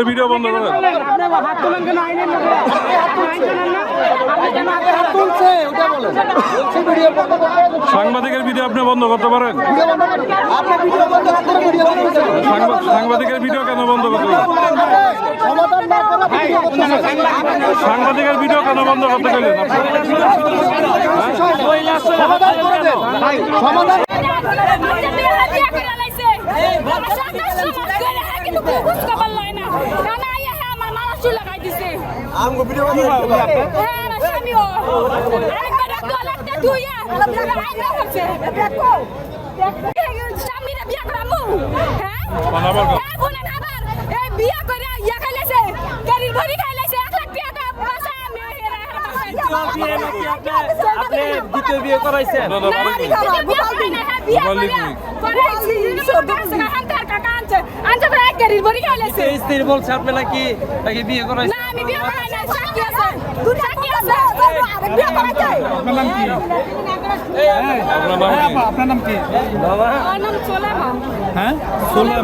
Video বন্ধ করে সাংবাদিকের ভিডিও আপনি বন্ধ করতে পারেন। সাংবাদিকের ভিডিও কেন বন্ধ করতে পারেন? সাংবাদিকের ভিডিও কেন বন্ধ করতে গেলেন? দ্বিতীয় বিয়ে করাইছেন? স্ত্রী বলছে আপনি নাকি বিয়ে করাইছেন? আপনার নাম কি? আমার নাম সোলেমা। হ্যাঁ,